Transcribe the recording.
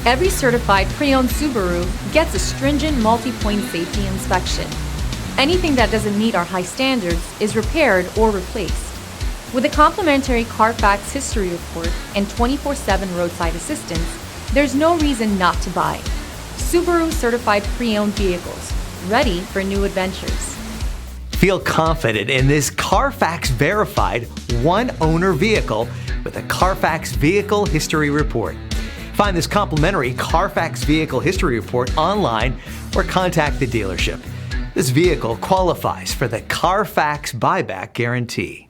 Every certified pre-owned Subaru gets a stringent multi-point safety inspection. Anything that doesn't meet our high standards is repaired or replaced. With a complimentary CARFAX history report and 24/7 roadside assistance, there's no reason not to buy. Subaru certified pre-owned vehicles, ready for new adventures. Feel confident in this CARFAX verified one-owner vehicle with a CARFAX Vehicle History Report. Find this complimentary CARFAX Vehicle History Report online or contact the dealership. This vehicle qualifies for the CARFAX buyback guarantee.